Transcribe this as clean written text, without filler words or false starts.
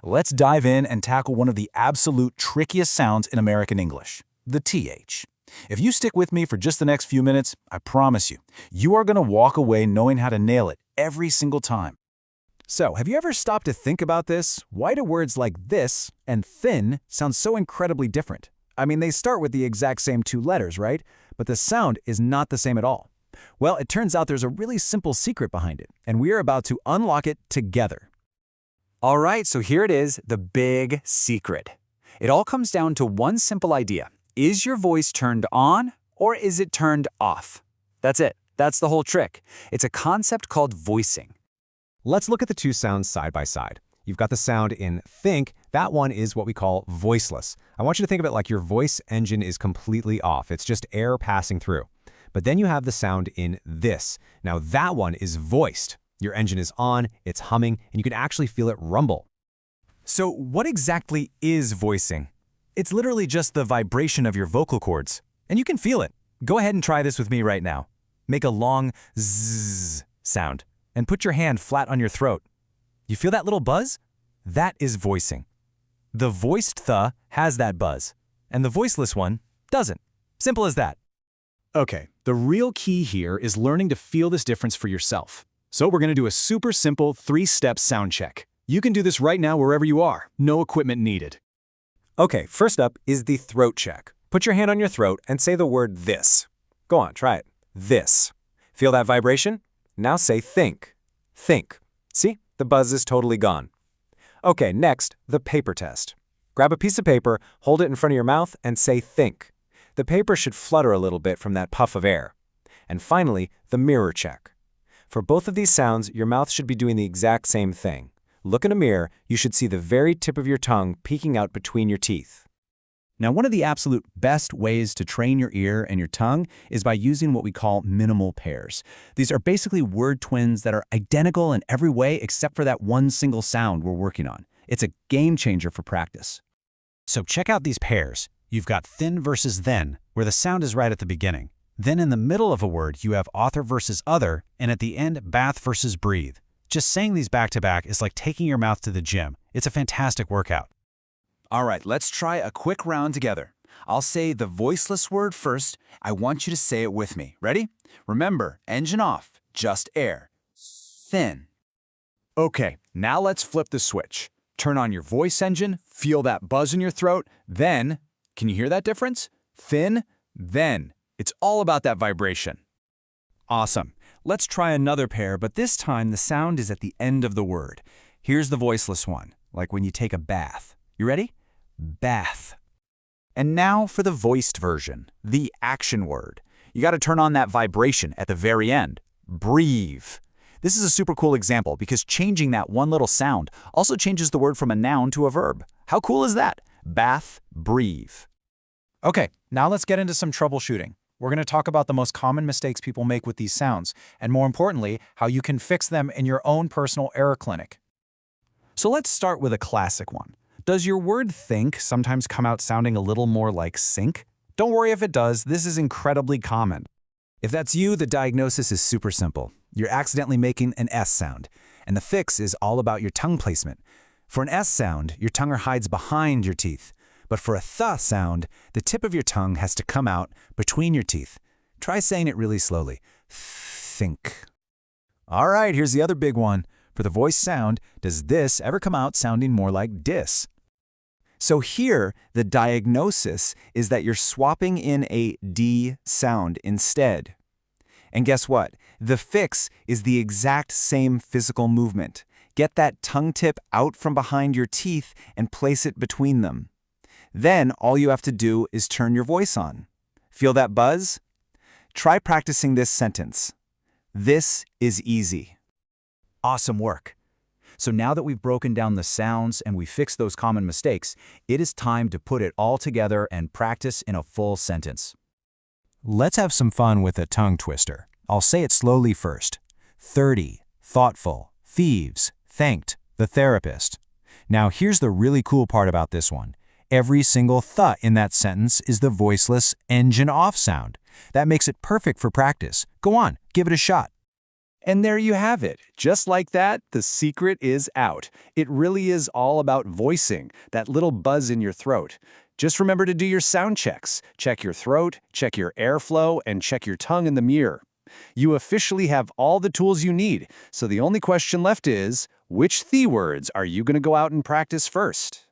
Let's dive in and tackle one of the absolute trickiest sounds in American English, the TH. If you stick with me for just the next few minutes, I promise you, you are going to walk away knowing how to nail it every single time. So, have you ever stopped to think about this? Why do words like this and thin sound so incredibly different? I mean, they start with the exact same two letters, right? But the sound is not the same at all. Well, it turns out there's a really simple secret behind it, and we are about to unlock it together. All right, so here it is, the big secret. It all comes down to one simple idea. Is your voice turned on or is it turned off? That's it. That's the whole trick. It's a concept called voicing. Let's look at the two sounds side by side. You've got the sound in think. That one is what we call voiceless. I want you to think of it like your voice engine is completely off. It's just air passing through. But then you have the sound in this. Now that one is voiced. Your engine is on, it's humming, and you can actually feel it rumble. So what exactly is voicing? It's literally just the vibration of your vocal cords, and you can feel it. Go ahead and try this with me right now. Make a long zzz sound, and put your hand flat on your throat. You feel that little buzz? That is voicing. The voiced th has that buzz, and the voiceless one doesn't. Simple as that. Okay, the real key here is learning to feel this difference for yourself. So we're going to do a super simple 3-step sound check. You can do this right now wherever you are. No equipment needed. Okay, first up is the throat check. Put your hand on your throat and say the word this. Go on, try it. This. Feel that vibration? Now say think. Think. See? The buzz is totally gone. Okay, next, the paper test. Grab a piece of paper, hold it in front of your mouth, and say think. The paper should flutter a little bit from that puff of air. And finally, the mirror check. For both of these sounds, your mouth should be doing the exact same thing. Look in a mirror, you should see the very tip of your tongue peeking out between your teeth. Now, one of the absolute best ways to train your ear and your tongue is by using what we call minimal pairs. These are basically word twins that are identical in every way except for that one single sound we're working on. It's a game changer for practice. So check out these pairs. You've got thin versus then, where the sound is right at the beginning. Then in the middle of a word, you have author versus other, and at the end, bath versus breathe. Just saying these back-to-back is like taking your mouth to the gym. It's a fantastic workout. All right, let's try a quick round together. I'll say the voiceless word first. I want you to say it with me. Ready? Remember, engine off, just air. Thin. Okay, now let's flip the switch. Turn on your voice engine, feel that buzz in your throat, then, can you hear that difference? Thin, then. It's all about that vibration. Awesome. Let's try another pair, but this time the sound is at the end of the word. Here's the voiceless one, like when you take a bath. You ready? Bath. And now for the voiced version, the action word. You got to turn on that vibration at the very end. Breathe. This is a super cool example because changing that one little sound also changes the word from a noun to a verb. How cool is that? Bath, breathe. Okay, now let's get into some troubleshooting. We're going to talk about the most common mistakes people make with these sounds, and more importantly, how you can fix them in your own personal error clinic. So let's start with a classic one. Does your word think sometimes come out sounding a little more like sink? Don't worry if it does, this is incredibly common. If that's you, the diagnosis is super simple. You're accidentally making an S sound, and the fix is all about your tongue placement. For an S sound, your tongue hides behind your teeth. But for a th sound, the tip of your tongue has to come out between your teeth. Try saying it really slowly. Think. All right, here's the other big one. For the voice sound, does this ever come out sounding more like dis? So here, the diagnosis is that you're swapping in a D sound instead. And guess what? The fix is the exact same physical movement. Get that tongue tip out from behind your teeth and place it between them. Then all you have to do is turn your voice on. Feel that buzz? Try practicing this sentence. This is easy. Awesome work. So now that we've broken down the sounds and we fixed those common mistakes, it is time to put it all together and practice in a full sentence. Let's have some fun with a tongue twister. I'll say it slowly first. 30, thoughtful, thieves, thanked, the therapist. Now here's the really cool part about this one. Every single th in that sentence is the voiceless engine off sound. That makes it perfect for practice. Go on, give it a shot. And there you have it. Just like that, the secret is out. It really is all about voicing, that little buzz in your throat. Just remember to do your sound checks. Check your throat, check your airflow, and check your tongue in the mirror. You officially have all the tools you need, so the only question left is, which the words are you going to go out and practice first?